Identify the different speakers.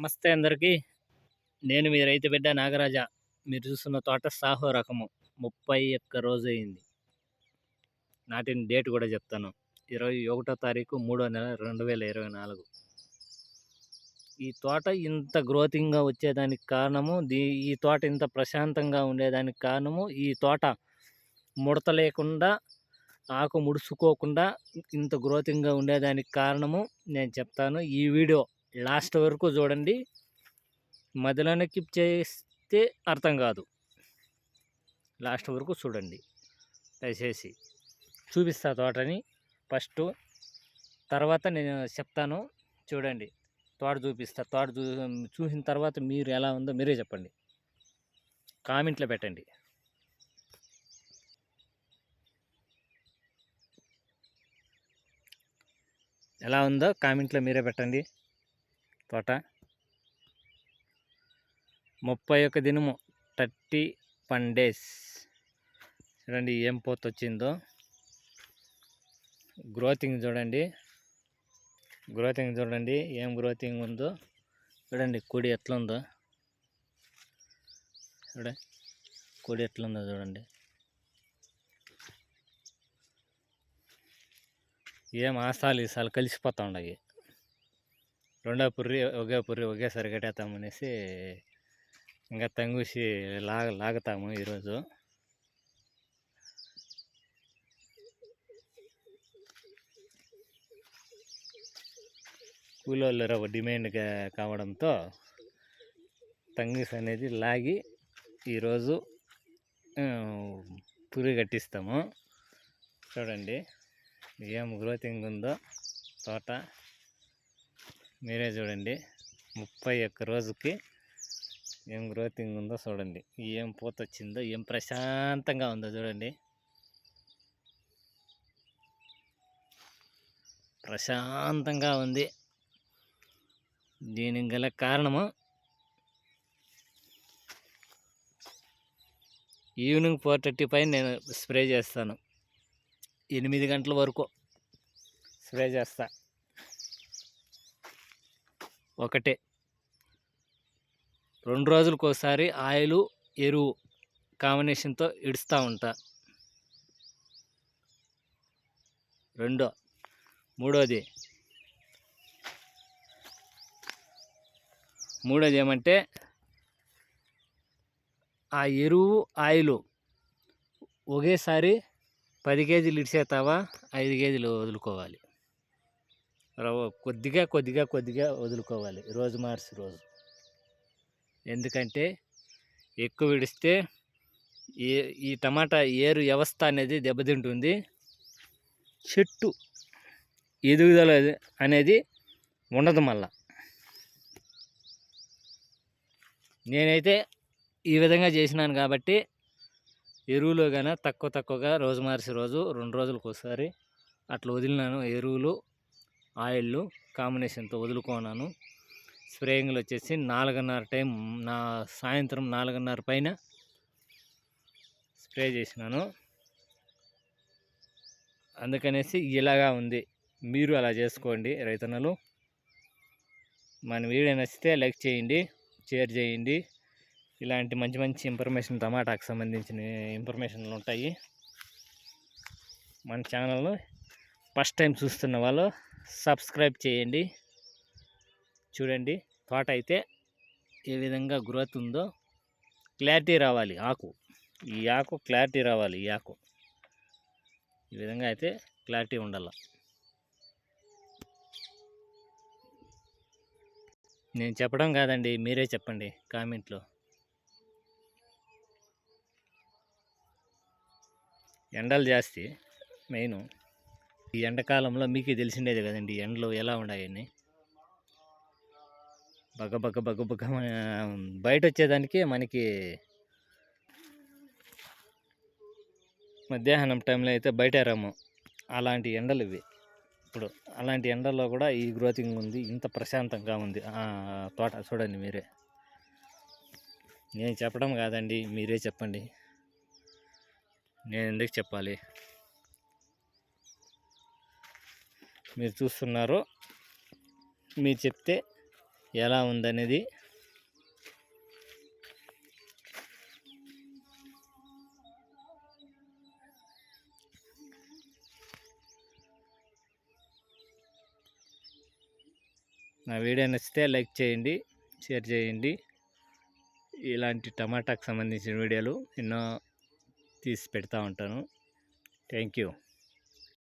Speaker 1: నమస్తే అందరికీ. నేను మీ రైతు బిడ్డ నాగరాజ. మీరు చూస్తున్న తోట సాహో రకము. 31 రోజయింది. నాటిన డేట్ కూడా చెప్తాను. 21 తారీఖు 3వ నెల 2024. ఈ తోట ఇంత గ్రోతింగ్‌గా వచ్చేదానికి కారణము ఈ తోట ఇంత ప్రశాంతంగా ఉండేదానికి కారణము ఈ తోట ముడత లేకుండా, ఆకు ముడుచుకోకుండా ఇంత గ్రోతింగ్‌గా ఉండేదానికి కారణము నేను చెప్తాను. ఈ వీడియో లాస్ట్ వరకు చూడండి. మధ్యలోనే స్కిప్ చేస్తే అర్థం కాదు. లాస్ట్ వరకు చూడండి దయచేసి. చూపిస్తా తోటని ఫస్ట్, తర్వాత నేను చెప్తాను చూడండి. తోట చూపిస్తా. తోట చూసిన తర్వాత మీరు ఎలా ఉందో మీరే చెప్పండి, కామెంట్లో పెట్టండి. ఎలా ఉందో కామెంట్లో మీరే పెట్టండి. తోట 31 దినము 31 డేస్. చూడండి ఏం పోత వచ్చిందో. గ్రోతింగ్ చూడండి, ఏం గ్రోతింగ్ ఉందో చూడండి. కొడి ఎట్లా ఉందో చూడండి. ఏం ఆసాలు ఈసాలు కలిసిపోతా ఉన్నాయి. రెండో పుర్రి ఒకేసారి కట్టేస్తామనేసి ఇంకా తంగూసి లాగుతాము ఈరోజు. కూలోళ్ళు డిమాండ్ కావడంతో తంగూసి అనేది లాగి ఈరోజు పురి కట్టిస్తాము. చూడండి ఏం గ్రోతింగ్ ఉందో తోట మీరే చూడండి. 31 రోజుకి ఏం గ్రోతింగ్ ఉందో చూడండి. ఏం పూత వచ్చిందో, ఏం ప్రశాంతంగా ఉందో చూడండి. ప్రశాంతంగా ఉంది. దీనికి గల కారణము ఈవినింగ్ 4:30 పైన నేను స్ప్రే చేస్తాను. 8 గంటల వరకు స్ప్రే చేస్తా. ఒకటే 2 రోజులకు ఒకసారి ఆయిలు ఎరువు కాంబినేషన్తో ఇడుస్తూ ఉంటా. మూడోది ఏమంటే ఆ ఎరువు ఆయిలు ఒకేసారి 10 కేజీలు ఇడిసేతావా 5 కేజీలు వదులుకోవాలి. కొద్దిగా వదులుకోవాలి రోజు మార్చి రోజు. ఎందుకంటే ఎక్కువ విడిస్తే ఈ టమాటా ఏరు వ్యవస్థ అనేది దెబ్బతింటుంది. చెట్టు ఎదుగుదల అనేది ఉండదు. మళ్ళా నేనైతే ఈ విధంగా చేసినాను కాబట్టి ఎరువులు కానీ తక్కువగా రోజు మార్చి రోజు 2 రోజులకు ఒకసారి అట్లా వదిలినాను. ఎరువులు ఆయిల్ కాంబినేషన్తో వదులుకున్నాను. స్ప్రేయింగ్లు వచ్చేసి 4:30 టైం, సాయంత్రం 4:30 పైన స్ప్రే చేసినాను. అందుకనేసి ఇలాగా ఉంది. మీరు అలా చేసుకోండి రైతన్నలు. మన వీడియో నచ్చితే లైక్ చేయండి, షేర్ చేయండి. ఇలాంటి మంచి ఇన్ఫర్మేషన్, టమాటాకు సంబంధించిన ఇన్ఫర్మేషన్లు ఉంటాయి. మన ఛానల్ను ఫస్ట్ టైం చూస్తున్న వాళ్ళు సబ్స్క్రైబ్ చేయండి. చూడండి తోట అయితే ఏ విధంగా గ్రోత్ ఉందో. క్లారిటీ రావాలి ఈ ఆకు క్లారిటీ రావాలి. ఈ విధంగా అయితే క్లారిటీ ఉండాల. నేను చెప్పడం కాదండి, మీరే చెప్పండి కామెంట్లో. ఎండలు జాస్తి మెయిన్. ఈ ఎండాకాలంలో మీకు తెలిసిండేది కదండి ఎండలు ఎలా ఉన్నాయని. బగ్గ బయట వచ్చేదానికి మనకి మధ్యాహ్నం టైంలో అయితే బయట రాము. అలాంటి ఎండలు ఇవి. ఇప్పుడు అలాంటి ఎండల్లో కూడా ఈ గ్రోతింగ్ ఉంది, ఇంత ప్రశాంతంగా ఉంది తోట. చూడండి మీరే. నేను చెప్పడం కాదండి, మీరే చెప్పండి. నేను ఎందుకు చెప్పాలి? మీరు చూస్తున్నారు, మీరు చెప్తే ఎలా ఉందనేది నా వీడియో నచ్చితే లైక్ చేయండి, షేర్ చేయండి. ఇలాంటి టమాటాకు సంబంధించిన వీడియోలు ఎన్నో తీసి పెడతా ఉంటాను. Thank you.